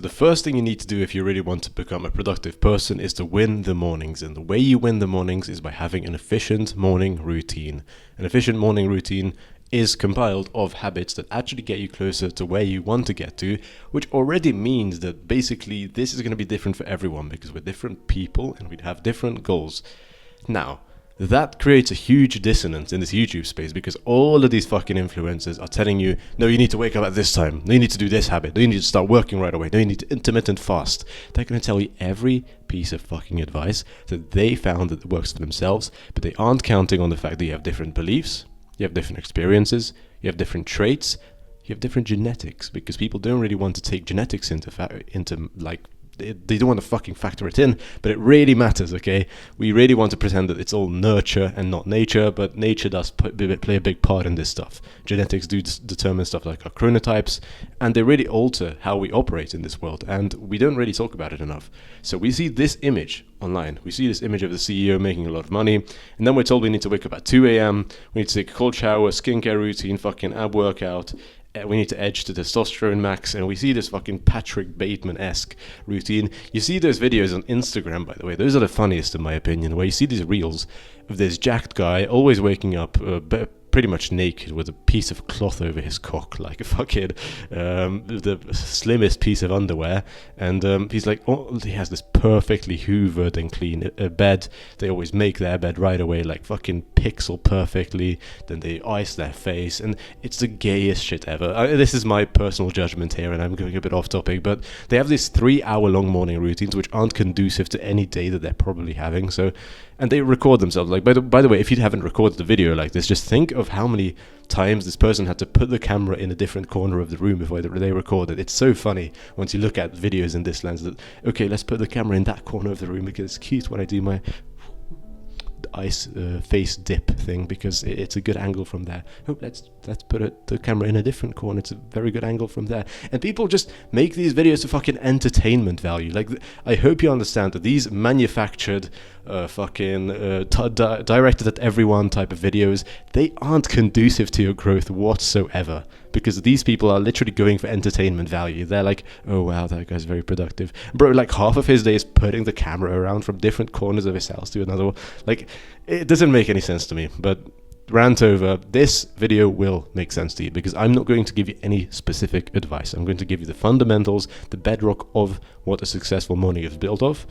The first thing you need to do if you really want to become a productive person is to win the mornings. And the way you win the mornings is by having an efficient morning routine. An efficient morning routine is compiled of habits that actually get you closer to where you want to get to, which already means that basically this is going to be different for everyone because we're different people and we'd have different goals. Now, that creates a huge dissonance in this YouTube space because all of these fucking influencers are telling you, no, you need to wake up at this time. No, you need to do this habit. No, you need to start working right away. No, you need to intermittent fast. They're going to tell you every piece of fucking advice that they found that works for themselves, but they aren't counting on the fact that you have different beliefs, you have different experiences, you have different traits, you have different genetics, because people don't really want to take genetics into they don't want to fucking factor it in, but it really matters, okay? We really want to pretend that it's all nurture and not nature, but nature does play a big part in this stuff. Genetics do determine stuff like our chronotypes, and they really alter how we operate in this world, and we don't really talk about it enough. So we see this image online. We see this image of the CEO making a lot of money, and then we're told we need to wake up at 2 a.m., we need to take a cold shower, skincare routine, fucking ab workout, we need to edge to testosterone max, and we see this fucking Patrick Bateman-esque routine. You see those videos on Instagram, by the way. Those are the funniest in my opinion, where you see these reels of this jacked guy always waking up pretty much naked with a piece of cloth over his cock, like a fucking the slimmest piece of underwear, and he's like, he has this perfectly hoovered and clean bed. They always make their bed right away, like fucking pixel perfectly. Then they ice their face, and it's the gayest shit ever. This is my personal judgment here, and I'm going a bit off topic, but they have these 3-hour-long morning routines which aren't conducive to any day that they're probably having. So, and they record themselves. Like, by the way, if you haven't recorded a video like this, just think of how many times this person had to put the camera in a different corner of the room before they recorded. It's so funny once you look at videos in this lens that, okay, let's put the camera in that corner of the room because it's cute when I do my ice face dip thing, because it's a good angle from there. Oh, let's put the camera in a different corner. It's a very good angle from there. And people just make these videos for fucking entertainment value. Like, I hope you understand that these manufactured directed at everyone type of videos, they aren't conducive to your growth whatsoever, because these people are literally going for entertainment value. They're like, oh wow, that guy's very productive, bro. Like, half of his day is putting the camera around from different corners of his house to another one. Like, it doesn't make any sense to me. But rant over, this video will make sense to you, because I'm not going to give you any specific advice. I'm going to give you the fundamentals, the bedrock of what a successful morning is built of.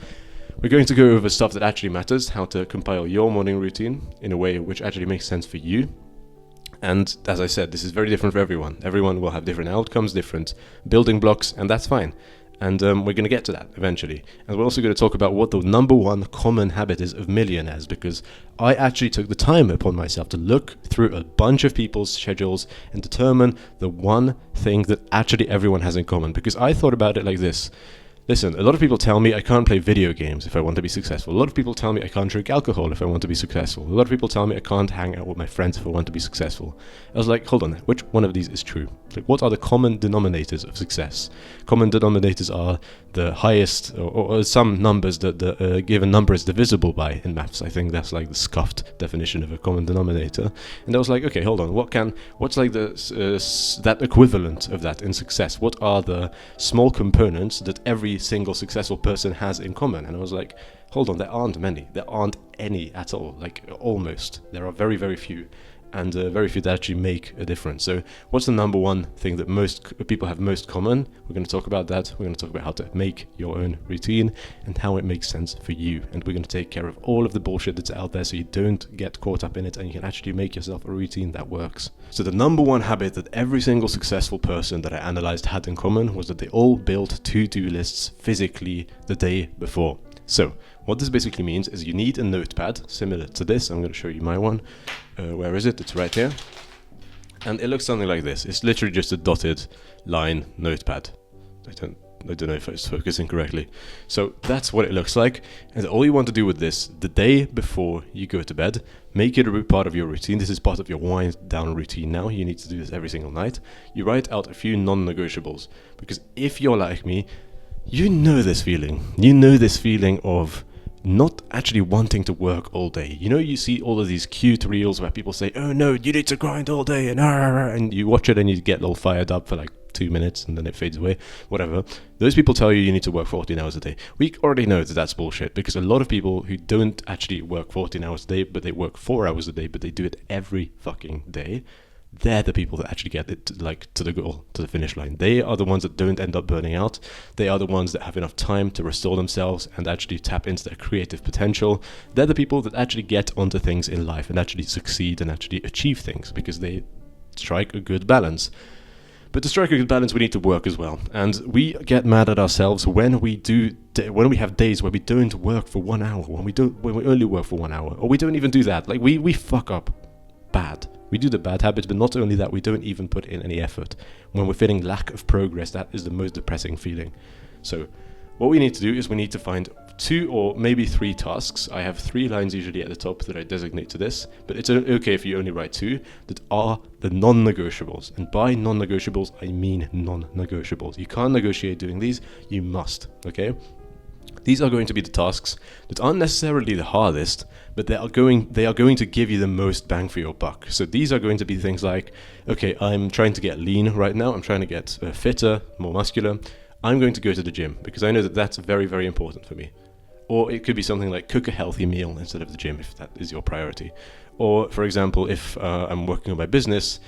We're going to go over stuff that actually matters, how to compile your morning routine in a way which actually makes sense for you. And as I said, this is very different for everyone. Everyone will have different outcomes, different building blocks, and that's fine. And we're going to get to that eventually. And we're also going to talk about what the number one common habit is of millionaires, because I actually took the time upon myself to look through a bunch of people's schedules and determine the one thing that actually everyone has in common. Because I thought about it like this. Listen, a lot of people tell me I can't play video games if I want to be successful. A lot of people tell me I can't drink alcohol if I want to be successful. A lot of people tell me I can't hang out with my friends if I want to be successful. I was like, hold on, which one of these is true? Like, what are the common denominators of success? Common denominators are the highest, or some numbers that the given number is divisible by in maths. I think that's like the scuffed definition of a common denominator. And I was like, okay, hold on, what's like that equivalent of that in success? What are the small components that every single successful person has in common? And I was like, hold on, there aren't many. There aren't any at all. Like, almost. There are very, very few. And very few that actually make a difference. So what's the number one thing that most people have most common? We're going to talk about that. We're going to talk about how to make your own routine and how it makes sense for you. And we're going to take care of all of the bullshit that's out there so you don't get caught up in it and you can actually make yourself a routine that works. So the number one habit that every single successful person that I analyzed had in common was that they all built to-do lists physically the day before. So what this basically means is you need a notepad similar to this. I'm going to show you my one. Where is it? It's right here. And it looks something like this. It's literally just a dotted line notepad. I don't know if it's focusing correctly. So that's what it looks like. And all you want to do with this, the day before you go to bed, make it a part of your routine. This is part of your wind down routine now. You need to do this every single night. You write out a few non-negotiables. Because if you're like me, you know this feeling. You know this feeling of not actually wanting to work all day. You know, you see all of these cute reels where people say, oh no, you need to grind all day, and you watch it and you get all fired up for like 2 minutes and then it fades away, whatever. Those people tell you need to work 14 hours a day. We already know that that's bullshit, because a lot of people who don't actually work 14 hours a day, but they work 4 hours a day, but they do it every fucking day, they're the people that actually get it to the goal, to the finish line. They are the ones that don't end up burning out. They are the ones that have enough time to restore themselves and actually tap into their creative potential. They're the people that actually get onto things in life and actually succeed and actually achieve things, because they strike a good balance. But to strike a good balance, we need to work as well. And we get mad at ourselves when we have days where we don't work for 1 hour, when we only work for 1 hour, or we don't even do that. Like we fuck up bad. We do the bad habits, but not only that, we don't even put in any effort. When we're feeling lack of progress, that is the most depressing feeling. So what we need to do is we need to find 2 or maybe 3 tasks. I have 3 lines usually at the top that I designate to this, but it's okay if you only write 2, that are the non-negotiables. And by non-negotiables, I mean non-negotiables. You can't negotiate doing these, you must, okay? These are going to be the tasks that aren't necessarily the hardest, but they are going to give you the most bang for your buck. So these are going to be things like, okay, I'm trying to get lean right now. I'm trying to get fitter, more muscular. I'm going to go to the gym because I know that that's very, very important for me. Or it could be something like cook a healthy meal instead of the gym, if that is your priority. Or, for example, if I'm working on my business,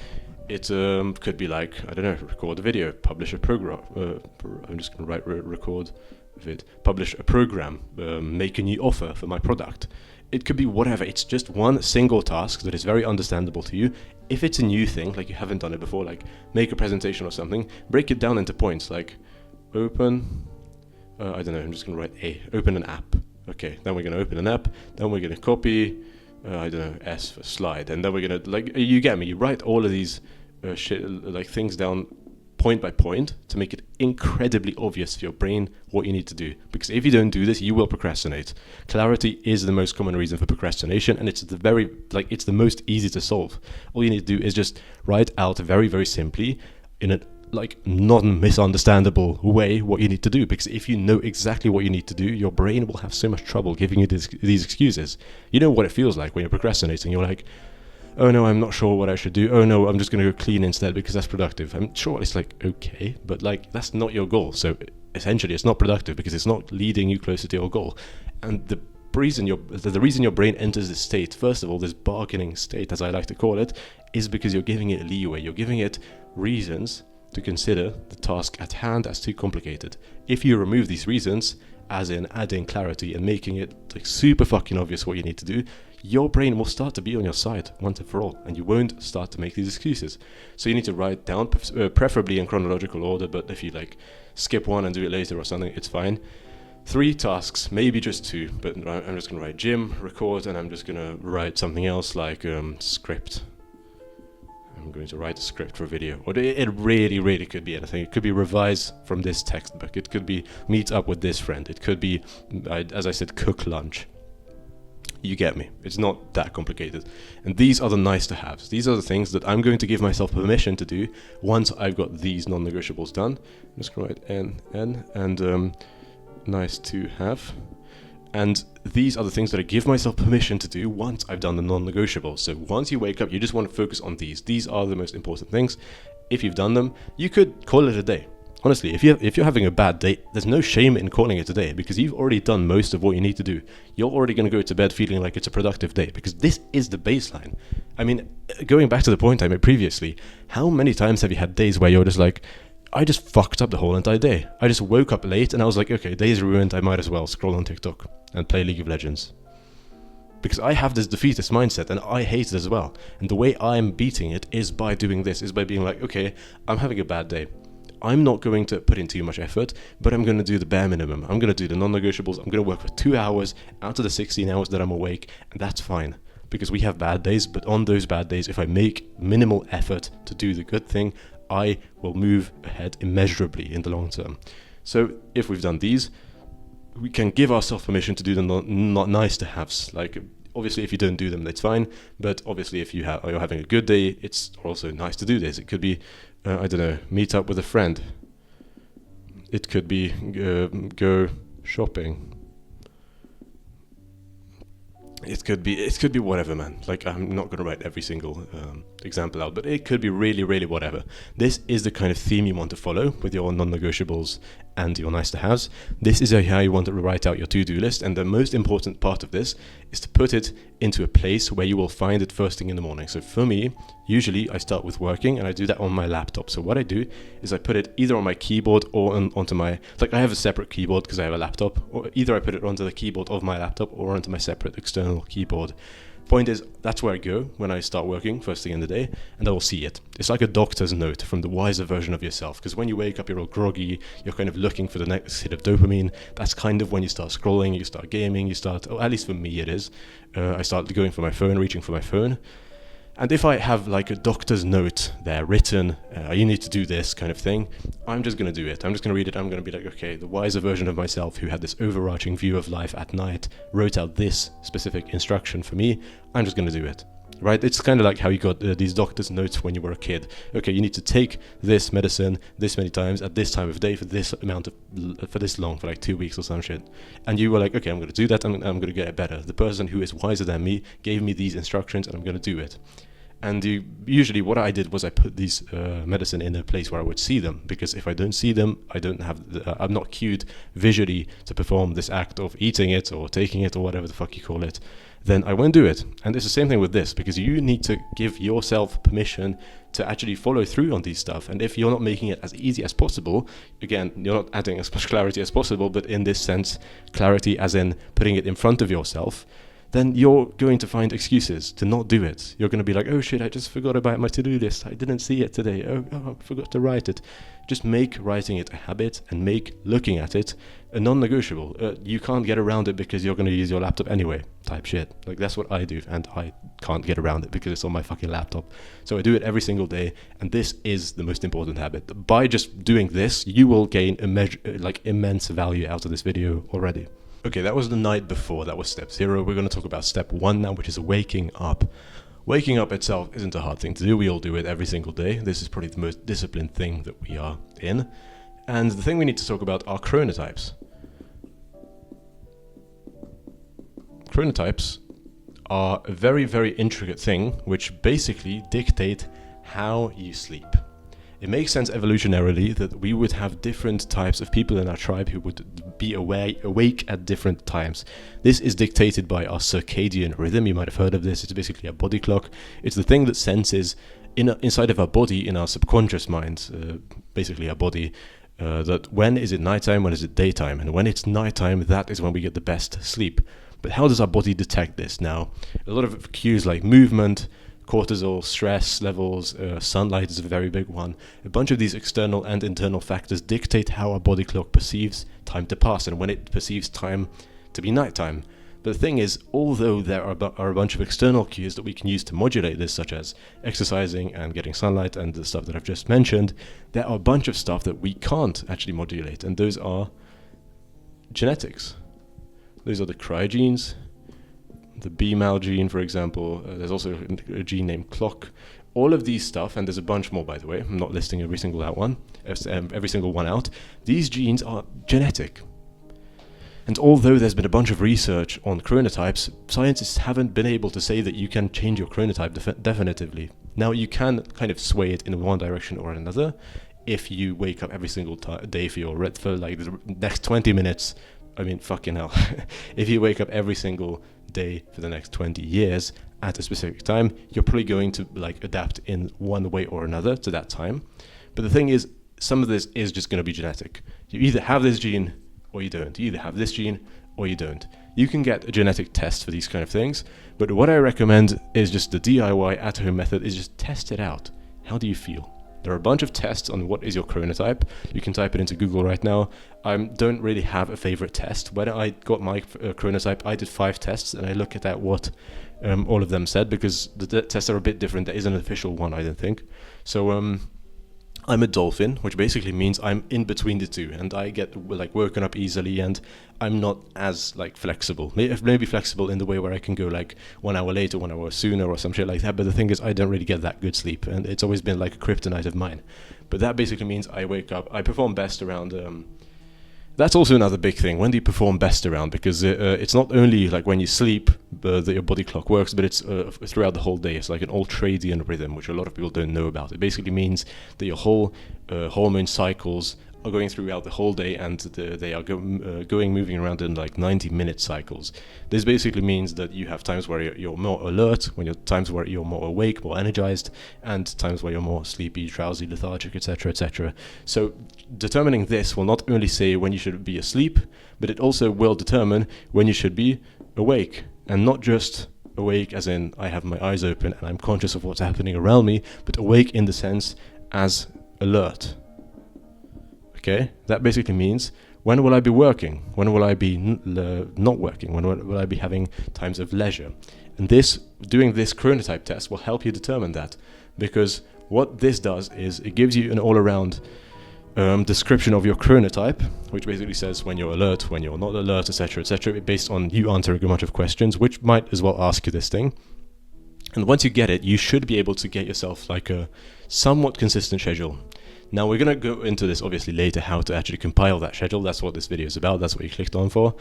it could be like, I don't know, record a video, publish a program. I'm just going to write record vid, publish a program, make a new offer for my product. It could be whatever. It's just one single task that is very understandable to you. If it's a new thing, like you haven't done it before, like make a presentation or something, break it down into points, like open, I don't know, I'm just going to write open an app. Okay, then we're going to open an app, then we're going to copy, I don't know, S for slide, and then we're going to, like, you get me, you write all of these things down point by point to make it incredibly obvious to your brain what you need to do. Because if you don't do this, you will procrastinate. Clarity is the most common reason for procrastination, and it's it's the most easy to solve. All you need to do is just write out very, very simply in a non-misunderstandable way what you need to do. Because if you know exactly what you need to do, your brain will have so much trouble giving you these excuses. You know what it feels like when you're procrastinating. You're like, oh no, I'm not sure what I should do. Oh no, I'm just going to go clean instead because that's productive. I'm sure it's like, okay, but like that's not your goal. So essentially it's not productive because it's not leading you closer to your goal. And the reason your brain enters this state, first of all, this bargaining state, as I like to call it, is because you're giving it leeway. You're giving it reasons to consider the task at hand as too complicated. If you remove these reasons, as in adding clarity and making it like super fucking obvious what you need to do, your brain will start to be on your side once and for all, and you won't start to make these excuses. So you need to write down, preferably in chronological order, but if you like skip one and do it later or something, it's fine. 3 tasks, maybe just 2, but I'm just going to write gym, record, and I'm just going to write something else like script. I'm going to write a script for a video. Or it really, really could be anything. It could be revise from this textbook. It could be meet up with this friend. It could be, as I said, cook lunch. You get me. It's not that complicated. And these are the nice to haves. These are the things that I'm going to give myself permission to do once I've got these non-negotiables done. I'm just going to write N, and nice to have. And these are the things that I give myself permission to do once I've done the non-negotiables. So once you wake up, you just want to focus on these. These are the most important things. If you've done them, you could call it a day. Honestly, if you're having a bad day, there's no shame in calling it a day because you've already done most of what you need to do. You're already going to go to bed feeling like it's a productive day because this is the baseline. I mean, going back to the point I made previously, how many times have you had days where you're just like, I just fucked up the whole entire day. I just woke up late and I was like, okay, day's ruined. I might as well scroll on TikTok and play League of Legends. Because I have this defeatist mindset and I hate it as well. And the way I'm beating it is by doing this, is by being like, okay, I'm having a bad day. I'm not going to put in too much effort, but I'm going to do the bare minimum. I'm going to do the non-negotiables. I'm going to work for 2 hours out of the 16 hours that I'm awake, and that's fine. Because we have bad days, but on those bad days, if I make minimal effort to do the good thing, I will move ahead immeasurably in the long term. So if we've done these, we can give ourselves permission to do the not nice to haves. Like, obviously, if you don't do them, that's fine. But obviously, if you're having a good day, it's also nice to do this. It could be, I don't know, meet up with a friend. It could be go shopping. It could be whatever, man. Like, I'm not going to write every single example out, but it could be really, really whatever. This is the kind of theme you want to follow with your non-negotiables and your nice-to-haves. This is how you want to write out your to-do list, and the most important part of this is to put it into a place where you will find it first thing in the morning. So for me, usually I start with working, and I do that on my laptop. So what I do is I put it either on my keyboard or onto my, like I have a separate keyboard because I have a laptop, or either I put it onto the keyboard of my laptop or onto my separate external keyboard. Point is, that's where I go when I start working first thing in the day, and I will see it. It's like a doctor's note from the wiser version of yourself, because when you wake up, you're all groggy, you're kind of looking for the next hit of dopamine. That's kind of when you start scrolling, you start gaming, you start, or at least for me it is, I start going for my phone, reaching for my phone. And if I have like a doctor's note there written, you need to do this kind of thing, I'm just going to do it. I'm just going to read it. I'm going to be like, okay, the wiser version of myself who had this overarching view of life at night wrote out this specific instruction for me. I'm just going to do it. Right? It's kind of like how you got these doctor's notes when you were a kid. Okay, you need to take this medicine this many times at this time of day for this amount of, for this long, for like 2 weeks or some shit. And you were like, okay, I'm going to do that. I'm going to get it better. The person who is wiser than me gave me these instructions and I'm going to do it. And usually what I did was I put these medicine in a place where I would see them, because if I don't see them, I'm not cued visually to perform this act of eating it or taking it or whatever the fuck you call it, then I won't do it. And it's the same thing with this, because you need to give yourself permission to actually follow through on these stuff. And if you're not making it as easy as possible, again, you're not adding as much clarity as possible, but in this sense, clarity as in putting it in front of yourself, then you're going to find excuses to not do it. You're going to be like, oh shit, I just forgot about my to-do list. I didn't see it today. Oh, I forgot to write it. Just make writing it a habit and make looking at it a non-negotiable. You can't get around it because you're going to use your laptop anyway, type shit. Like, that's what I do, and I can't get around it because it's on my fucking laptop. So I do it every single day, and this is the most important habit. By just doing this, you will gain immense value out of this video already. Okay, that was the night before. That was step 0. We're going to talk about step 1 now, which is waking up. Waking up itself isn't a hard thing to do. We all do it every single day. This is probably the most disciplined thing that we are in. And the thing we need to talk about are chronotypes. Chronotypes are a very, very intricate thing which basically dictate how you sleep. It makes sense evolutionarily that we would have different types of people in our tribe who would be awake at different times. This is dictated by our circadian rhythm. You might have heard of this. It's basically a body clock. It's the thing that senses inside of our body, in our subconscious mind, basically our body, that when is it nighttime, when is it daytime, and when it's nighttime, that is when we get the best sleep. But how does our body detect this? Now, a lot of cues like movement, cortisol, stress levels, sunlight is a very big one. A bunch of these external and internal factors dictate how our body clock perceives time to pass and when it perceives time to be nighttime. But the thing is, although there are a bunch of external cues that we can use to modulate this, such as exercising and getting sunlight and the stuff that I've just mentioned, there are a bunch of stuff that we can't actually modulate, and those are genetics. Those are the cryogenes, the BMAL gene, for example. There's also a gene named clock. All of these stuff, and there's a bunch more, by the way. I'm not listing every single one out. These genes are genetic. And although there's been a bunch of research on chronotypes, scientists haven't been able to say that you can change your chronotype definitively. Now, you can kind of sway it in one direction or another. If you wake up every single day for like the next 20 minutes, I mean, fucking hell. If you wake up every single day for the next 20 years at a specific time, you're probably going to like adapt in one way or another to that time. But the thing is, some of this is just going to be genetic. You either have this gene or you don't. You either have this gene or you don't. You can get a genetic test for these kind of things, but what I recommend is just the DIY at-home method is just test it out. How do you feel? There are a bunch of tests on what is your chronotype. You can type it into Google right now. I don't really have a favorite test. When I got my chronotype, I did 5 tests, and I looked at what all of them said, because the tests are a bit different. There is an official one, I don't think. So I'm a dolphin, which basically means I'm in between the two, and I get like woken up easily, and I'm not as like flexible. Maybe flexible in the way where I can go like 1 hour later, 1 hour sooner, or some shit like that. But the thing is, I don't really get that good sleep, and it's always been like a kryptonite of mine. But that basically means I wake up. I perform best around That's also another big thing. When do you perform best around? Because it's not only like when you sleep that your body clock works, but it's throughout the whole day. It's like an ultradian rhythm, which a lot of people don't know about. It basically means that your whole hormone cycles are going throughout the whole day, and they are moving around in like 90-minute cycles. This basically means that you have times where you're more alert, times where you're more awake, more energized, and times where you're more sleepy, drowsy, lethargic, etc., etc. So determining this will not only say when you should be asleep, but it also will determine when you should be awake, and not just awake as in I have my eyes open and I'm conscious of what's happening around me, but awake in the sense as alert. Okay, that basically means when will I be working? When will I be not working? When will I be having times of leisure? And doing this chronotype test will help you determine that, because what this does is it gives you an all-around description of your chronotype, which basically says when you're alert, when you're not alert, etc., etc., based on you answering a bunch of questions, which might as well ask you this thing. And once you get it, you should be able to get yourself like a somewhat consistent schedule. Now, we're going to go into this obviously later, how to actually compile that schedule. That's what this video is about. That's what you clicked on for.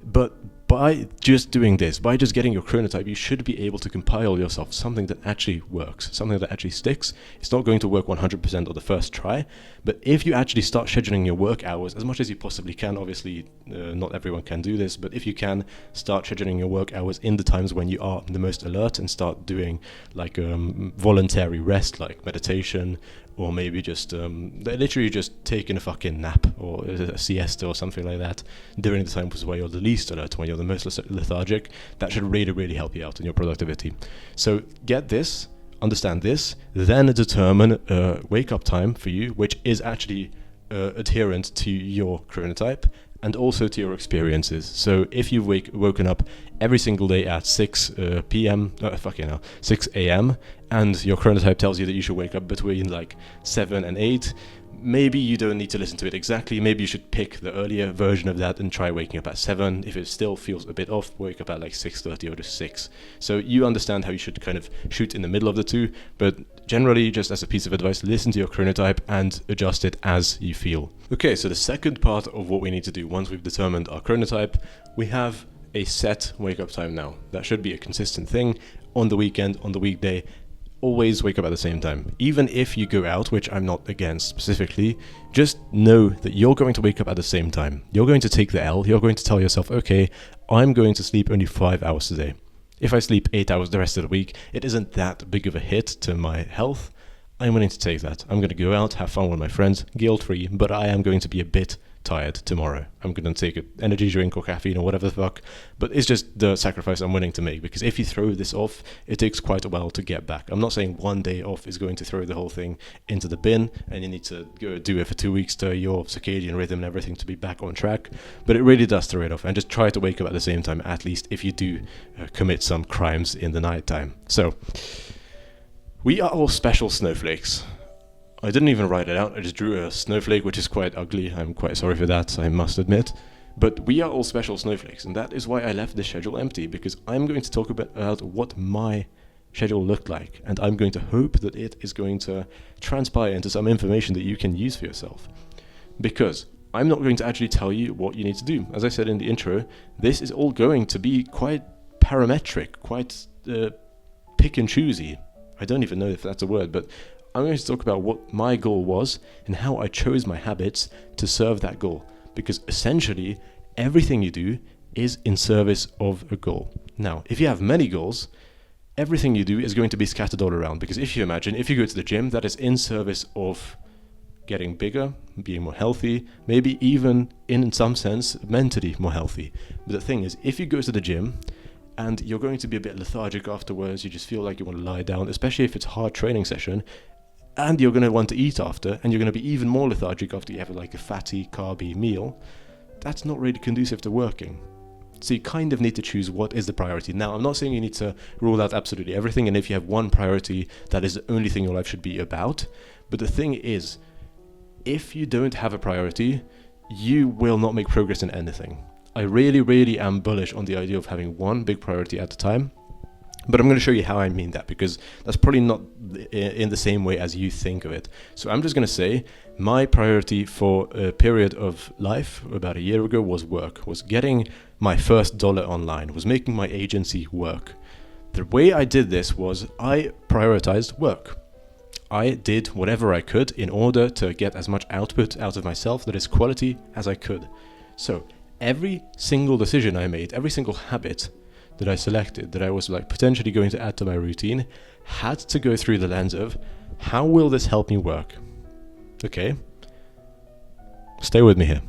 But by just doing this, by just getting your chronotype, you should be able to compile yourself something that actually works, something that actually sticks. It's not going to work 100% on the first try, but if you actually start scheduling your work hours as much as you possibly can, obviously not everyone can do this, but if you can start scheduling your work hours in the times when you are the most alert and start doing like voluntary rest, like meditation, or maybe just literally just taking a fucking nap or a siesta or something like that during the times where you're the least alert, when you're the most lethargic, that should really, really help you out in your productivity. So get this, understand this, then determine a wake-up time for you, which is actually adherent to your chronotype and also to your experiences. So if you've woken up every single day at 6 a.m, and your chronotype tells you that you should wake up between like 7 and 8, maybe you don't need to listen to it exactly. Maybe you should pick the earlier version of that and try waking up at 7. If it still feels a bit off, wake up at like 6:30 or just 6. So you understand how you should kind of shoot in the middle of the two, but generally, just as a piece of advice, listen to your chronotype and adjust it as you feel. Okay, so the second part of what we need to do once we've determined our chronotype, we have a set wake up time now. That should be a consistent thing on the weekend, on the weekday. Always wake up at the same time. Even if you go out, which I'm not against specifically, just know that you're going to wake up at the same time. You're going to take the L. You're going to tell yourself, okay, I'm going to sleep only 5 hours a day. If I sleep 8 hours the rest of the week, it isn't that big of a hit to my health. I'm willing to take that. I'm going to go out, have fun with my friends, guilt-free, but I am going to be a bit tired tomorrow. I'm going to take an energy drink or caffeine or whatever the fuck, but it's just the sacrifice I'm willing to make, because if you throw this off, it takes quite a while to get back. I'm not saying one day off is going to throw the whole thing into the bin and you need to go do it for 2 weeks to your circadian rhythm and everything to be back on track, but it really does throw it off. And just try to wake up at the same time, at least if you do commit some crimes in the night time. So we are all special snowflakes. I didn't even write it out, I just drew a snowflake, which is quite ugly. I'm quite sorry for that, I must admit. But we are all special snowflakes, and that is why I left the schedule empty, because I'm going to talk about what my schedule looked like, and I'm going to hope that it is going to transpire into some information that you can use for yourself. Because I'm not going to actually tell you what you need to do. As I said in the intro, this is all going to be quite parametric, quite pick and choosy. I don't even know if that's a word, but I'm going to talk about what my goal was and how I chose my habits to serve that goal. Because essentially, everything you do is in service of a goal. Now, if you have many goals, everything you do is going to be scattered all around. Because if you imagine, if you go to the gym, that is in service of getting bigger, being more healthy, maybe even in some sense, mentally more healthy. But the thing is, if you go to the gym and you're going to be a bit lethargic afterwards, you just feel like you want to lie down, especially if it's a hard training session, and you're going to want to eat after, and you're going to be even more lethargic after you have like a fatty, carby meal, that's not really conducive to working. So you kind of need to choose what is the priority. Now, I'm not saying you need to rule out absolutely everything, and if you have one priority, that is the only thing your life should be about. But the thing is, if you don't have a priority, you will not make progress in anything. I really, really am bullish on the idea of having one big priority at a time. But I'm going to show you how I mean that, because that's probably not in the same way as you think of it. So I'm just going to say my priority for a period of life about a year ago was work, was getting my first dollar online, was making my agency work. The way I did this was I prioritized work. I did whatever I could in order to get as much output out of myself that is quality as I could. So every single decision I made, every single habit that I selected, that I was like potentially going to add to my routine, had to go through the lens of how will this help me work? Okay, stay with me here.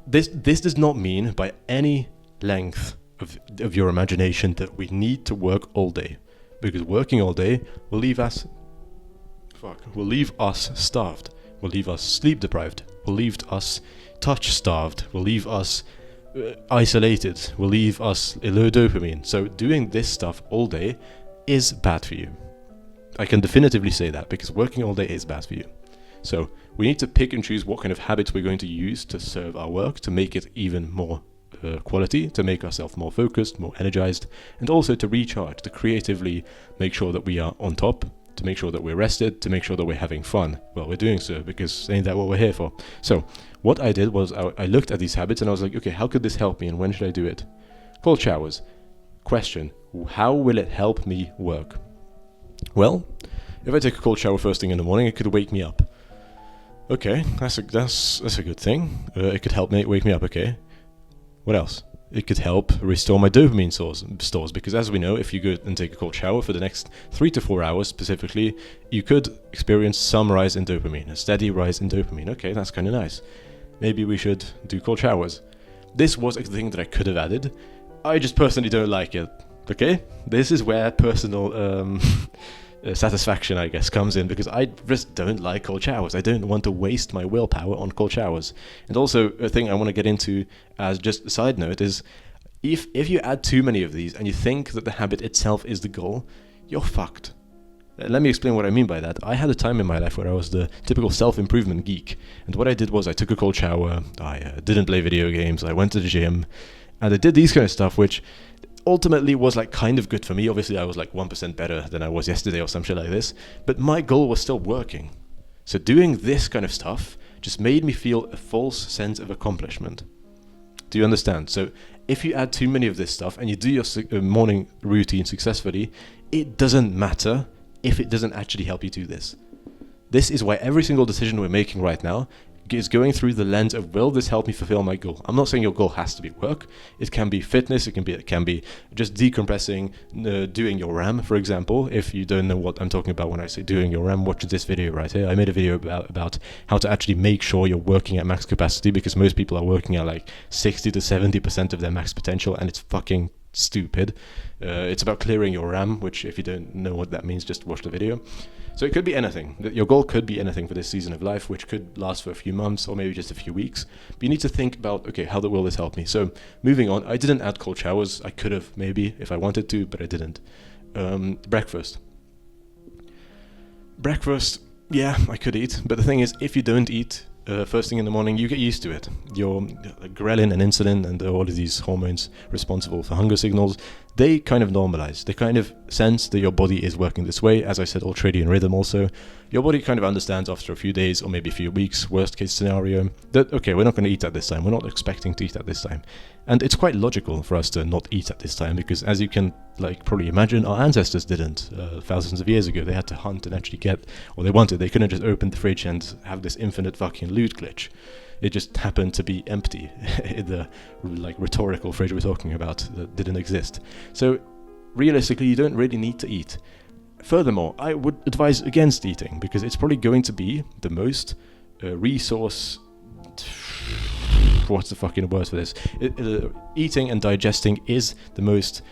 This does not mean by any length of your imagination that we need to work all day, because working all day will leave us starved, will leave us sleep deprived, will leave us touch starved, will leave us isolated, will leave us low dopamine. So doing this stuff all day is bad for you. I can definitively say that, because working all day is bad for you. So we need to pick and choose what kind of habits we're going to use to serve our work, to make it even more quality, to make ourselves more focused, more energized, and also to recharge, to creatively make sure that we are on top, to make sure that we're rested, to make sure that we're having fun while we're doing so, because ain't that what we're here for? So what I did was I looked at these habits and I was like, okay, how could this help me and when should I do it? Cold showers. Question, how will it help me work? Well, if I take a cold shower first thing in the morning, it could wake me up. Okay, that's a good thing. It could help me wake me up, okay. What else? It could help restore my dopamine stores, because as we know, if you go and take a cold shower for the next 3 to 4 hours specifically, you could experience some rise in dopamine, a steady rise in dopamine. Okay, that's kind of nice. Maybe we should do cold showers. This was a thing that I could have added. I just personally don't like it. Okay? This is where personal satisfaction, I guess, comes in, because I just don't like cold showers. I don't want to waste my willpower on cold showers. And also, a thing I want to get into as just a side note is, if you add too many of these and you think that the habit itself is the goal, you're fucked. Let me explain what I mean by that. I had a time in my life where I was the typical self-improvement geek. And what I did was I took a cold shower, I didn't play video games, I went to the gym, and I did these kind of stuff, which ultimately was like kind of good for me. Obviously I was like 1% better than I was yesterday or some shit like this, but my goal was still working. So doing this kind of stuff just made me feel a false sense of accomplishment. Do you understand? So if you add too many of this stuff and you do your morning routine successfully, it doesn't matter if it doesn't actually help you do this. This is why every single decision we're making right now is going through the lens of, will this help me fulfill my goal? I'm not saying your goal has to be work. It can be fitness. It can be just decompressing, doing your RAM, for example. If you don't know what I'm talking about when I say doing your RAM, watch this video right here. I made a video about how to actually make sure you're working at max capacity, because most people are working at like 60 to 70% of their max potential, and it's fucking stupid. It's about clearing your RAM, which if you don't know what that means, just watch the video. So it could be anything. Your goal could be anything for this season of life, which could last for a few months or maybe just a few weeks. But you need to think about, okay, how will this help me? So moving on, I didn't add cold showers. I could have maybe if I wanted to, but I didn't. Breakfast. Breakfast, yeah, I could eat. But the thing is, if you don't eat first thing in the morning, you get used to it. Your ghrelin and insulin and all of these hormones responsible for hunger signals, they kind of normalize. They kind of sense that your body is working this way. As I said, ultradian rhythm also. Your body kind of understands after a few days or maybe a few weeks, worst case scenario, that, okay, we're not going to eat at this time. We're not expecting to eat at this time. And it's quite logical for us to not eat at this time, because as you can probably imagine, our ancestors didn't. Thousands of years ago, they had to hunt and actually get what they wanted. They couldn't just open the fridge and have this infinite fucking loot glitch. It just happened to be empty. The rhetorical fridge we're talking about that didn't exist. So realistically, you don't really need to eat. Furthermore, I would advise against eating, because it's probably going to be the most resource... What's the fucking word for this? Eating and digesting is the most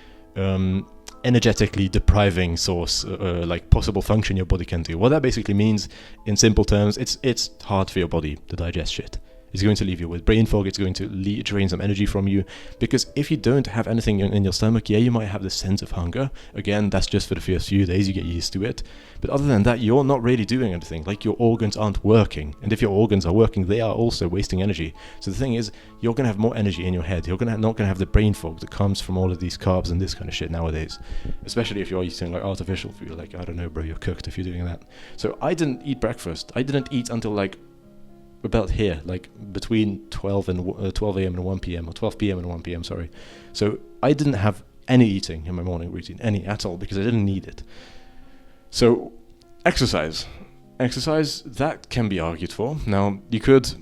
energetically depriving source, possible function your body can do. What that basically means, in simple terms, it's hard for your body to digest shit. It's going to leave you with brain fog. It's going to drain some energy from you. Because if you don't have anything in your stomach, yeah, you might have this sense of hunger. Again, that's just for the first few days. You get used to it. But other than that, you're not really doing anything. Like, your organs aren't working. And if your organs are working, they are also wasting energy. So the thing is, you're going to have more energy in your head. You're not going to have the brain fog that comes from all of these carbs and this kind of shit nowadays. Especially if you're eating like artificial food. Like, I don't know, bro, you're cooked if you're doing that. So I didn't eat breakfast. I didn't eat until like about here, like between 12 a.m. and 1 p.m. or 12 p.m. and 1 p.m. Sorry. So I didn't have any eating in my morning routine, any at all, because I didn't need it. So exercise, that can be argued for. Now, you could,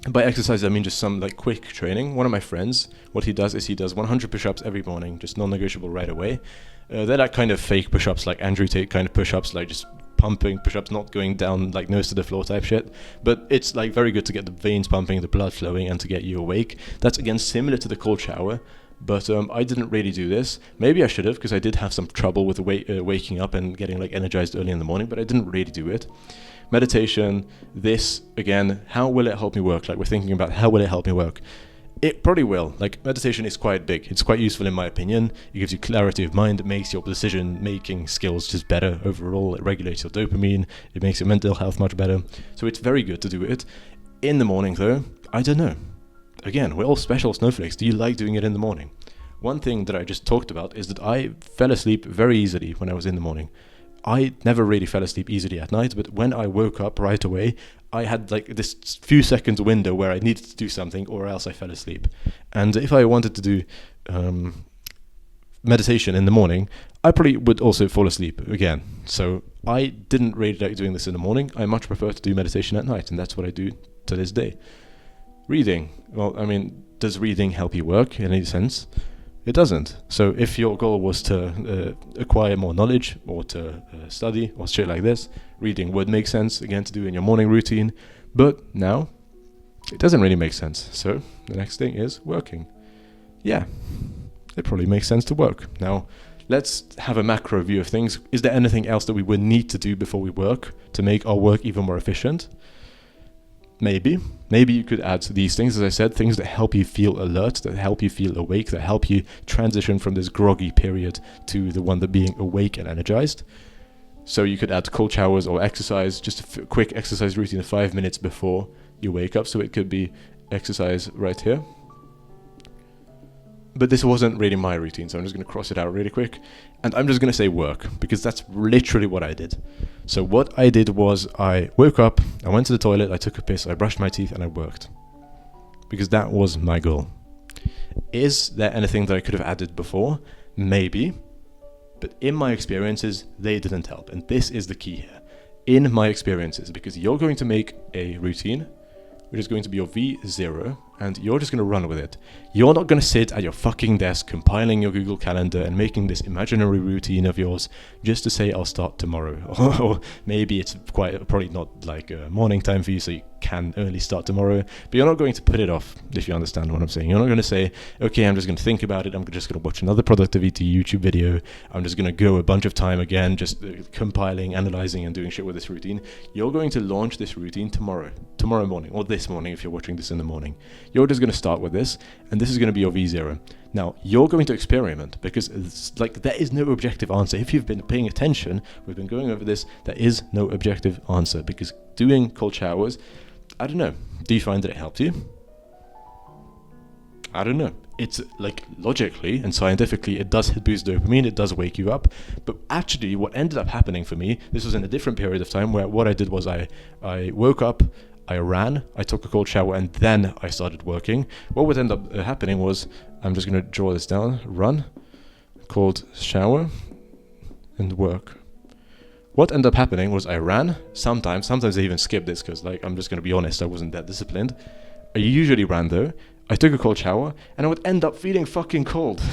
by exercise I mean just some like quick training. One of my friends, what he does is he does 100 push-ups every morning, just non-negotiable right away. They're like kind of fake push-ups, like Andrew Tate kind of push-ups, like just pumping push-ups, not going down like nose to the floor type shit. But it's like very good to get the veins pumping, the blood flowing, and to get you awake. That's again similar to the cold shower. But I didn't really do this. Maybe I should have, because I did have some trouble with waking up and getting like energized early in the morning, but I didn't really do it. Meditation, this, again, how will it help me work? Like, we're thinking about how will it help me work? It probably will. Like, meditation is quite big. It's quite useful in my opinion. It gives you clarity of mind. It makes your decision-making skills just better overall. It regulates your dopamine. It makes your mental health much better. So it's very good to do it. In the morning, though, I don't know. Again, we're all special snowflakes. Do you like doing it in the morning? One thing that I just talked about is that I fell asleep very easily when I was in the morning. I never really fell asleep easily at night, but when I woke up right away, I had like this few seconds window where I needed to do something or else I fell asleep. And if I wanted to do meditation in the morning, I probably would also fall asleep again. So I didn't really like doing this in the morning. I much prefer to do meditation at night, and that's what I do to this day. Reading. Well, I mean, does reading help you work in any sense? It doesn't. So if your goal was to acquire more knowledge or to study or shit like this, reading would make sense, again, to do in your morning routine. But now, it doesn't really make sense. So the next thing is working. Yeah, it probably makes sense to work. Now, let's have a macro view of things. Is there anything else that we would need to do before we work to make our work even more efficient? Maybe you could add these things, as I said, things that help you feel alert, that help you feel awake, that help you transition from this groggy period to the one that being awake and energized. So you could add cold showers or exercise, just a quick exercise routine of 5 minutes before you wake up. So it could be exercise right here. But this wasn't really my routine, so I'm just going to cross it out really quick. And I'm just going to say work, because that's literally what I did. So what I did was I woke up, I went to the toilet, I took a piss, I brushed my teeth, and I worked. Because that was my goal. Is there anything that I could have added before? Maybe. But in my experiences, they didn't help. And this is the key here. In my experiences, because you're going to make a routine, which is going to be your V0, and you're just going to run with it. You're not going to sit at your fucking desk compiling your Google Calendar and making this imaginary routine of yours just to say, I'll start tomorrow. Or maybe it's probably not like a morning time for you, so you can only start tomorrow. But you're not going to put it off, if you understand what I'm saying. You're not going to say, okay, I'm just going to think about it. I'm just going to watch another productivity YouTube video. I'm just going to go a bunch of time again, just compiling, analyzing, and doing shit with this routine. You're going to launch this routine tomorrow morning, or this morning if you're watching this in the morning. You're just going to start with this, and this is going to be your V0. Now, you're going to experiment, because there is no objective answer. If you've been paying attention, we've been going over this, there is no objective answer, because doing cold showers, I don't know. Do you find that it helped you? I don't know. It's like logically and scientifically, it does boost dopamine, it does wake you up. But actually, what ended up happening for me, this was in a different period of time, where what I did was I woke up, I ran, I took a cold shower, and then I started working. What would end up happening was, I'm just going to draw this down, run, cold shower, and work. What ended up happening was I ran, sometimes I even skipped this, because I'm just going to be honest, I wasn't that disciplined. I usually ran though. I took a cold shower, and I would end up feeling fucking cold.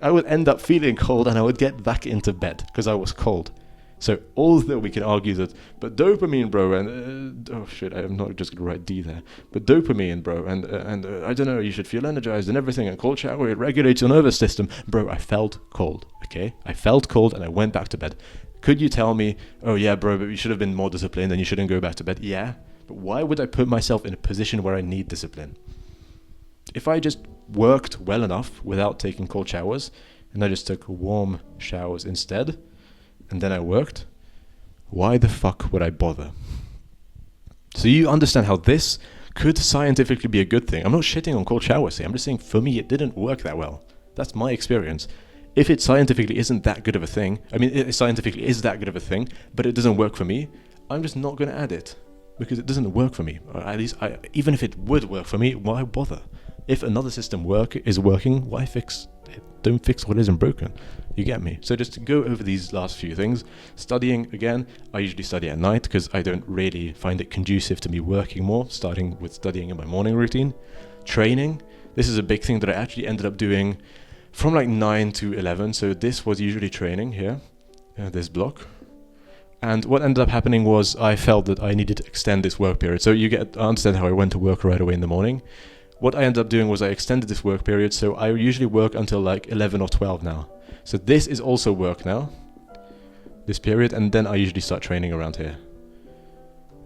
I would end up feeling cold, and I would get back into bed, because I was cold. So although we can argue that, but dopamine, bro, and oh shit, I'm not just gonna write D there, but dopamine, bro, and I don't know, you should feel energized and everything, and cold shower, it regulates your nervous system. Bro, I felt cold, okay? I felt cold, and I went back to bed. Could you tell me, oh yeah, bro, but you should have been more disciplined and you shouldn't go back to bed? Yeah, But why would I put myself in a position where I need discipline? If I just worked well enough without taking cold showers, and I just took warm showers instead, and then I worked, why the fuck would I bother? So you understand how this could scientifically be a good thing. I'm not shitting on cold showers here. I'm just saying for me it didn't work that well. That's my experience. If it scientifically isn't that good of a thing, I mean it scientifically is that good of a thing, but it doesn't work for me, I'm just not going to add it. Because it doesn't work for me. Or at least, even if it would work for me, why bother? If another system is working, why fix it? Don't fix what isn't broken. You get me? So just to go over these last few things. Studying, again, I usually study at night because I don't really find it conducive to me working more, starting with studying in my morning routine. Training, this is a big thing that I actually ended up doing from like 9 to 11. So this was usually training here, this block. And what ended up happening was I felt that I needed to extend this work period. So I understand how I went to work right away in the morning. What I ended up doing was I extended this work period, so I usually work until like 11 or 12 now. So this is also work now, this period, and then I usually start training around here.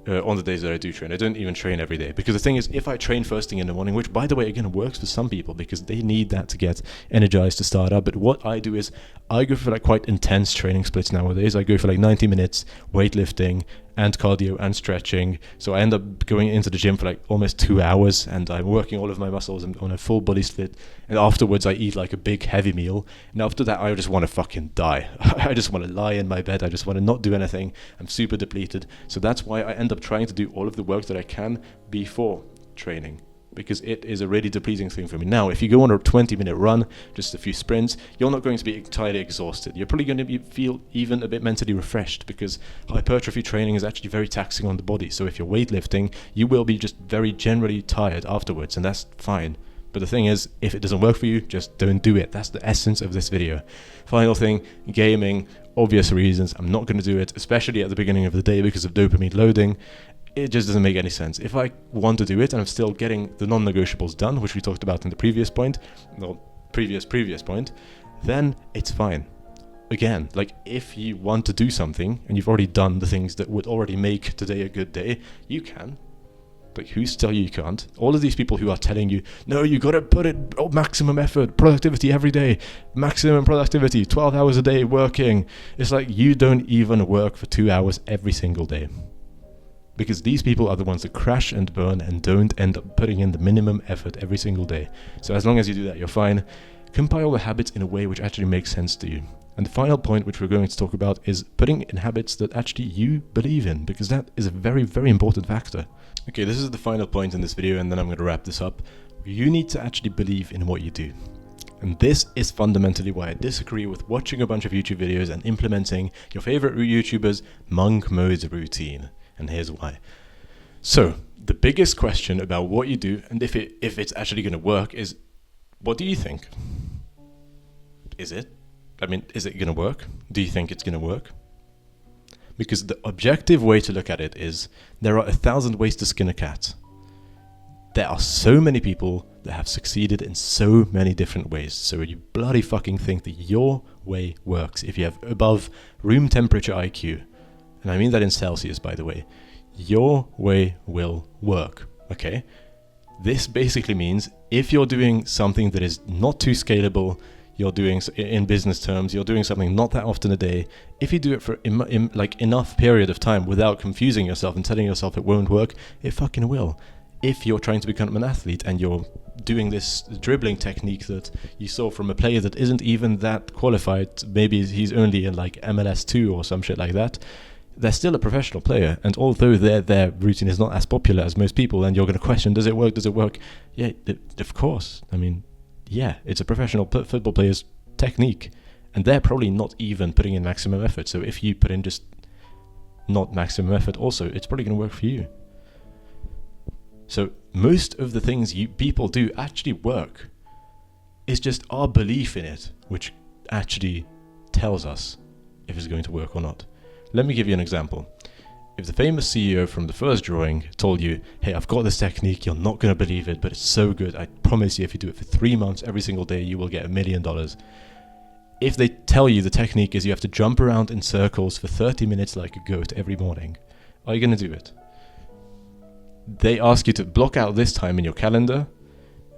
On the days that I do train. I don't even train every day. Because the thing is, if I train first thing in the morning, which by the way, again, works for some people because they need that to get energized to start up. But what I do is I go for like quite intense training splits nowadays. I go for like 90 minutes weightlifting and cardio and stretching. So I end up going into the gym for like almost 2 hours and I'm working all of my muscles on a full body split. And afterwards I eat like a big heavy meal. And after that I just want to fucking die. I just want to lie in my bed. I just want to not do anything. I'm super depleted. So that's why I end up trying to do all of the work that I can before training. Because it is a really depleting thing for me. Now, if you go on a 20-minute run, just a few sprints, you're not going to be entirely exhausted. You're probably going to feel even a bit mentally refreshed because hypertrophy training is actually very taxing on the body. So if you're weightlifting, you will be just very generally tired afterwards, and that's fine. But the thing is, if it doesn't work for you, just don't do it. That's the essence of this video. Final thing, gaming, obvious reasons. I'm not going to do it, especially at the beginning of the day because of dopamine loading. It just doesn't make any sense. If I want to do it and I'm still getting the non-negotiables done, which we talked about in the previous point, previous point, then it's fine. Again, like if you want to do something and you've already done the things that would already make today a good day, you can. Like who's to tell you can't? All of these people who are telling you, no, you got to put it maximum effort, productivity every day, maximum productivity, 12 hours a day working. It's like you don't even work for 2 hours every single day. Because these people are the ones that crash and burn and don't end up putting in the minimum effort every single day. So as long as you do that, you're fine. Compile the habits in a way which actually makes sense to you. And the final point which we're going to talk about is putting in habits that actually you believe in, because that is a very, very important factor. Okay, this is the final point in this video, and then I'm going to wrap this up. You need to actually believe in what you do. And this is fundamentally why I disagree with watching a bunch of YouTube videos and implementing your favorite YouTuber's monk mode routine. And here's why. So the biggest question about what you do and if it's actually going to work is, what do you think? Is it going to work? Do you think it's going to work? Because the objective way to look at it is there are 1,000 ways to skin a cat. There are so many people that have succeeded in so many different ways. So you bloody fucking think that your way works if you have above room temperature IQ. And I mean that in Celsius, by the way. Your way will work, okay? This basically means if you're doing something that is not too scalable, you're doing, in business terms, you're doing something not that often a day, if you do it for like enough period of time without confusing yourself and telling yourself it won't work, it fucking will. If you're trying to become an athlete and you're doing this dribbling technique that you saw from a player that isn't even that qualified, maybe he's only in like MLS 2 or some shit like that, they're still a professional player, and although their routine is not as popular as most people, and you're going to question, does it work? Yeah, of course. I mean, yeah, it's a professional football player's technique, and they're probably not even putting in maximum effort. So if you put in just not maximum effort also, it's probably going to work for you. So most of the things people do actually work. It's just our belief in it which actually tells us if it's going to work or not. Let me give you an example. If the famous CEO from the first drawing told you, hey, I've got this technique, you're not going to believe it, but it's so good, I promise you if you do it for 3 months every single day, you will get $1 million. If they tell you the technique is you have to jump around in circles for 30 minutes like a goat every morning, are you going to do it? they ask you to block out this time in your calendar,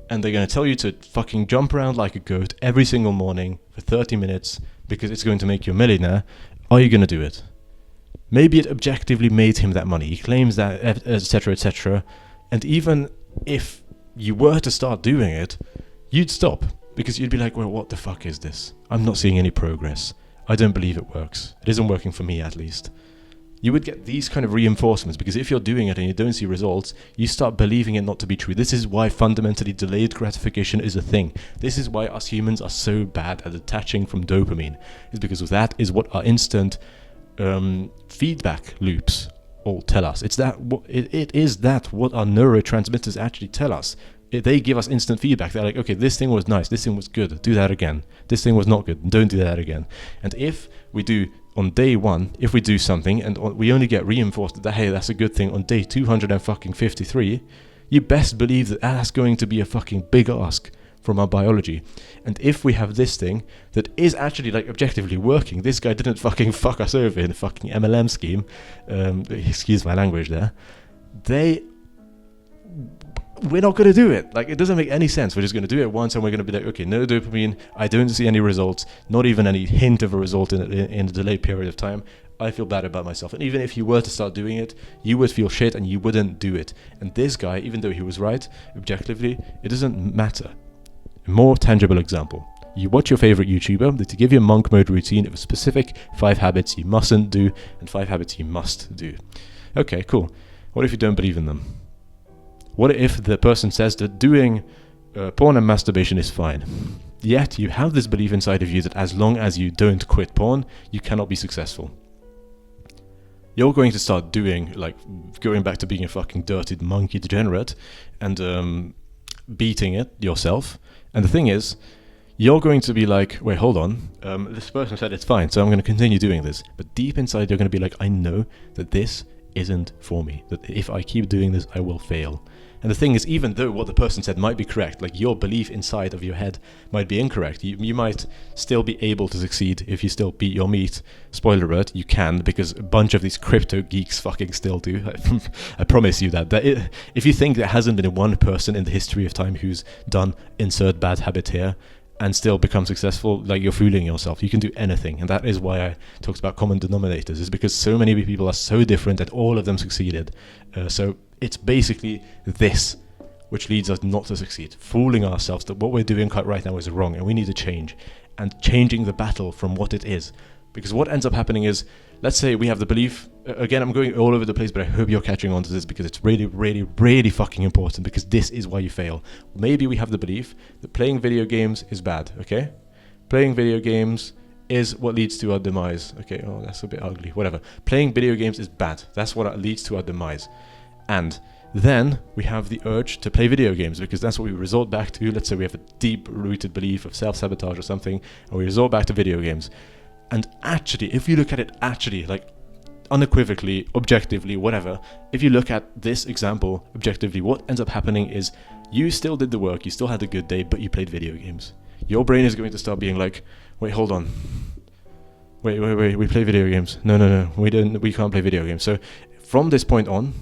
and they're going to tell you to fucking jump around like a goat every single morning for 30 minutes because it's going to make you a millionaire, are you going to do it? Maybe it objectively made him that money. He claims that, etc., etc. And even if you were to start doing it, you'd stop because you'd be like, well, what the fuck is this? I'm not seeing any progress. I don't believe it works. It isn't working for me, at least. You would get these kind of reinforcements because if you're doing it and you don't see results, you start believing it not to be true. This is why fundamentally delayed gratification is a thing. This is why us humans are so bad at detaching from dopamine. It's because that is what our instant feedback loops all tell us. It is that what our neurotransmitters actually tell us. They give us instant feedback. They're like, okay, this thing was nice, this thing was good, do that again. This thing was not good, don't do that again. And if we do, on day one, if we do something and we only get reinforced that, hey, that's a good thing on day 253, you best believe that that's going to be a fucking big ask from our biology. And if we have this thing that is actually like objectively working, this guy didn't fucking fuck us over in a fucking MLM scheme, excuse my language there, we're not going to do it. Like, it doesn't make any sense. We're just going to do it once and we're going to be like, okay, no dopamine, I don't see any results, not even any hint of a result in a delayed period of time. I feel bad about myself. And even if you were to start doing it, you would feel shit and you wouldn't do it. And this guy, even though he was right, objectively, it doesn't matter. A more tangible example. You watch your favorite YouTuber that to give you a monk mode routine of a specific 5 habits you mustn't do and 5 habits you must do. Okay, cool. What if you don't believe in them? What if the person says that doing porn and masturbation is fine? Yet you have this belief inside of you that as long as you don't quit porn, you cannot be successful. You're going to start doing, like, going back to being a fucking dirty monkey degenerate and beating it yourself. And the thing is, you're going to be like, wait, hold on. This person said it's fine, so I'm going to continue doing this. But deep inside, you're going to be like, I know that this isn't for me. That if I keep doing this, I will fail. And the thing is, even though what the person said might be correct, like your belief inside of your head might be incorrect, you might still be able to succeed if you still beat your meat. Spoiler alert, you can, because a bunch of these crypto geeks fucking still do. I promise you that. If you think there hasn't been one person in the history of time who's done insert bad habit here and still become successful, like, you're fooling yourself. You can do anything. And that is why I talked about common denominators, is because so many people are so different and all of them succeeded. So it's basically this which leads us not to succeed, fooling ourselves that what we're doing right now is wrong and we need to change, and changing the battle from what it is. Because what ends up happening is, let's say we have the belief, again, I'm going all over the place, but I hope you're catching on to this because it's really, really, really fucking important, because this is why you fail. Maybe we have the belief that playing video games is bad, okay? Playing video games is what leads to our demise. Okay, oh, that's a bit ugly, whatever. Playing video games is bad. That's what leads to our demise. And then we have the urge to play video games because that's what we resort back to. Let's say we have a deep-rooted belief of self-sabotage or something, and we resort back to video games. And actually, if you look at it actually, like unequivocally, objectively, whatever, if you look at this example objectively, what ends up happening is you still did the work, you still had a good day, but you played video games. Your brain is going to start being like, wait, hold on. Wait, we play video games. No, we can't play video games. So from this point on,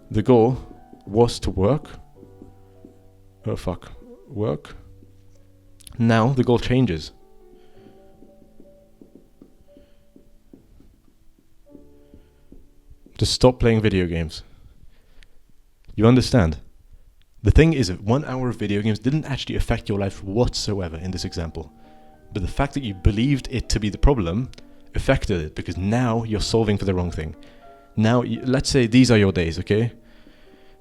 the goal was to work. Work. Now the goal changes. To stop playing video games. You understand? The thing is, 1 hour of video games didn't actually affect your life whatsoever in this example. But the fact that you believed it to be the problem affected it, because now you're solving for the wrong thing. Now, let's say these are your days, okay?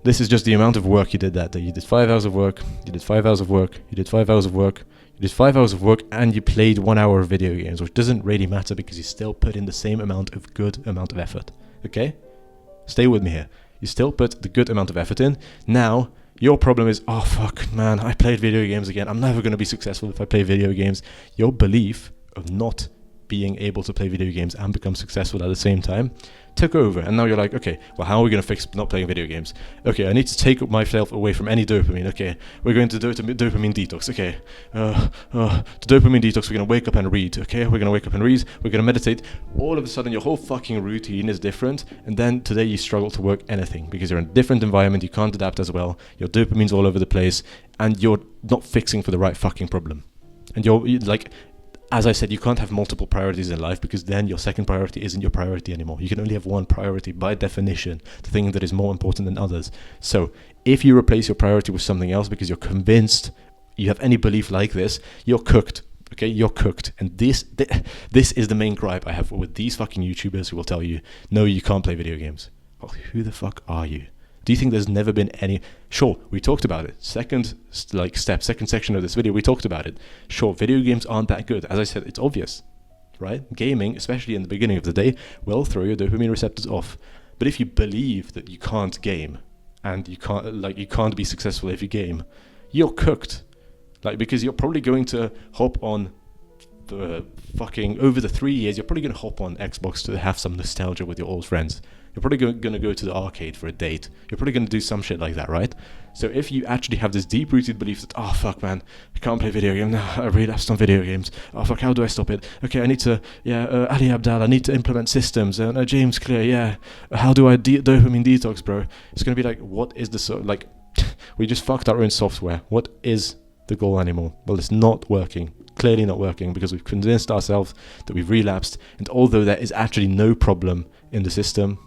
This is just the amount of work you did that day. You did 5 hours of work, you did 5 hours of work, you did 5 hours of work, you did 5 hours of work, and you played 1 hour of video games, which doesn't really matter because you still put in the same amount of effort, okay? Stay with me here. You still put the good amount of effort in. Now, your problem is, oh fuck, man, I played video games again. I'm never going to be successful if I play video games. Your belief of not being able to play video games and become successful at the same time took over, and now you're like, okay, well, how are we going to fix not playing video games? Okay, I need to take myself away from any dopamine. Okay, we're going to do dopamine detox. Okay, the dopamine detox, we're going to wake up and read. Okay, we're going to wake up and read, we're going to meditate. All of a sudden, your whole fucking routine is different, and then today you struggle to work anything because you're in a different environment, you can't adapt as well, your dopamine's all over the place, and you're not fixing for the right fucking problem. And you're like, as I said, you can't have multiple priorities in life, because then your second priority isn't your priority anymore. You can only have one priority by definition, the thing that is more important than others. So if you replace your priority with something else because you're convinced, you have any belief like this, you're cooked. Okay, you're cooked. And this is the main gripe I have with these fucking YouTubers who will tell you, no, you can't play video games. Well, who the fuck are you? Do you think there's never been any... Sure, we talked about it. Second section of this video, we talked about it. Sure, video games aren't that good. As I said, it's obvious, right? Gaming, especially in the beginning of the day, will throw your dopamine receptors off. But if you believe that you can't game, and you can't be successful if you game, you're cooked. Because you're probably going to hop on the fucking... Over the 3 years, you're probably going to hop on Xbox to have some nostalgia with your old friends. You're probably going to go to the arcade for a date. You're probably going to do some shit like that, right? So if you actually have this deep-rooted belief that, oh, fuck, man, I can't play video games. No, I relapsed on video games. Oh, fuck, how do I stop it? Okay, I need to, Ali Abdal, I need to implement systems. James Clear, how do I dopamine detox, bro? It's going to be like, what is the... we just fucked our own software. What is the goal anymore? Well, it's not working. Clearly not working, because we've convinced ourselves that we've relapsed, and although there is actually no problem in the system,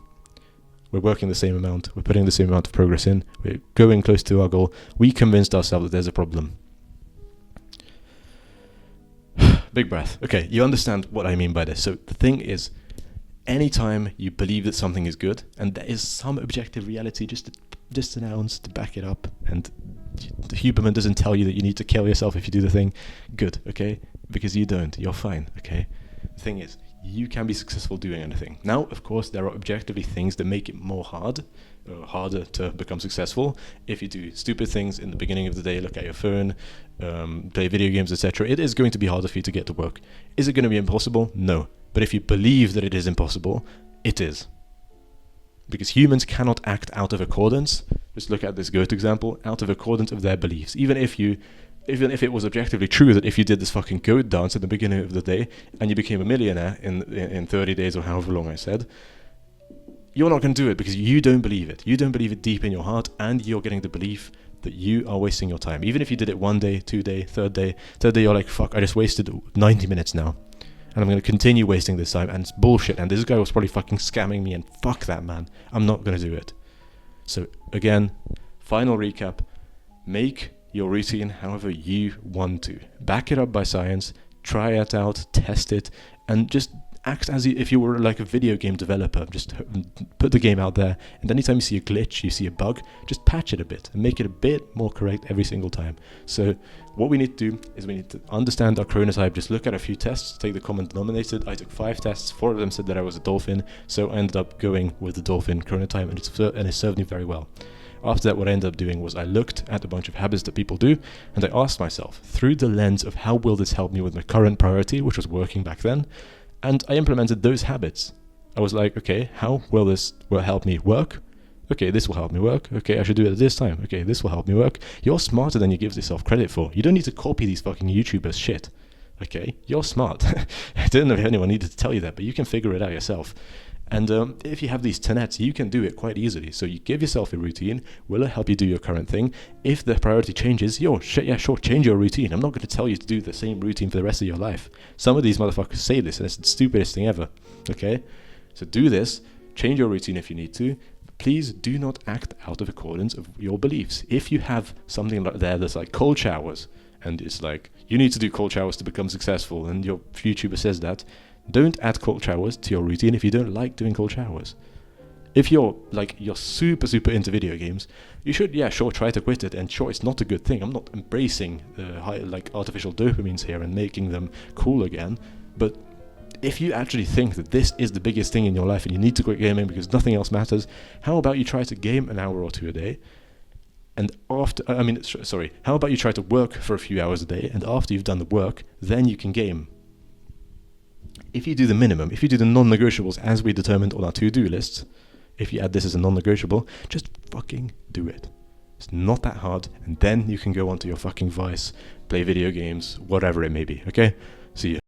we're working the same amount, we're putting the same amount of progress in, we're going close to our goal, we convinced ourselves that there's a problem. Big breath. Okay, you understand what I mean by this. So the thing is, anytime you believe that something is good, and there is some objective reality just an ounce to back it up, and the Huberman doesn't tell you that you need to kill yourself if you do the thing, good, okay? Because you don't, you're fine, okay? The thing is, you can be successful doing anything. Now, of course, there are objectively things that make it harder to become successful. If you do stupid things in the beginning of the day, look at your phone, play video games, etc., it is going to be harder for you to get to work. Is it going to be impossible? No. But if you believe that it is impossible, it is. Because humans cannot act out of accordance. Just look at this goat example, out of accordance of their beliefs. Even if it was objectively true that if you did this fucking goat dance at the beginning of the day and you became a millionaire in 30 days or however long I said, you're not going to do it because you don't believe it. You don't believe it deep in your heart, and you're getting the belief that you are wasting your time. Even if you did it 1 day, 2 day, third day you're like, fuck, I just wasted 90 minutes now. And I'm going to continue wasting this time, and it's bullshit, and this guy was probably fucking scamming me, and fuck that, man. I'm not going to do it. So, again, final recap. Make your routine however you want to. Back it up by science, try it out, test it, and just act as if you were like a video game developer. Just put the game out there, and anytime you see a glitch, you see a bug, just patch it a bit and make it a bit more correct every single time. So what we need to do is we need to understand our chronotype, just look at a few tests, take the common denominator. I took 5 tests, 4 of them said that I was a dolphin, so I ended up going with the dolphin chronotype, and it served me very well. After that, what I ended up doing was I looked at a bunch of habits that people do, and I asked myself, through the lens of how will this help me with my current priority, which was working back then, and I implemented those habits. I was like, okay, how will this help me work? Okay, this will help me work. Okay, I should do it at this time. Okay, this will help me work. You're smarter than you give yourself credit for. You don't need to copy these fucking YouTubers' shit. Okay, you're smart. I don't know if anyone needed to tell you that, but you can figure it out yourself. And if you have these tenets, you can do it quite easily. So you give yourself a routine. Will it help you do your current thing? If the priority changes, sure, change your routine. I'm not going to tell you to do the same routine for the rest of your life. Some of these motherfuckers say this, and it's the stupidest thing ever. Okay? So do this. Change your routine if you need to. Please do not act out of accordance of your beliefs. If you have something like that's like cold showers, and it's like, you need to do cold showers to become successful, and your YouTuber says that, don't add cold showers to your routine if you don't like doing cold showers. If you're super into video games, you should, try to quit it, and sure, it's not a good thing. I'm not embracing artificial dopamines here and making them cool again, but if you actually think that this is the biggest thing in your life and you need to quit gaming because nothing else matters, how about you try to game an hour or 2 a day? And how about you try to work for a few hours a day, and after you've done the work, then you can game. if you do the minimum, if you do the non-negotiables as we determined on our to-do list, if you add this as a non-negotiable, just fucking do it. It's not that hard, and then you can go on to your fucking vice, play video games, whatever it may be, okay? See you.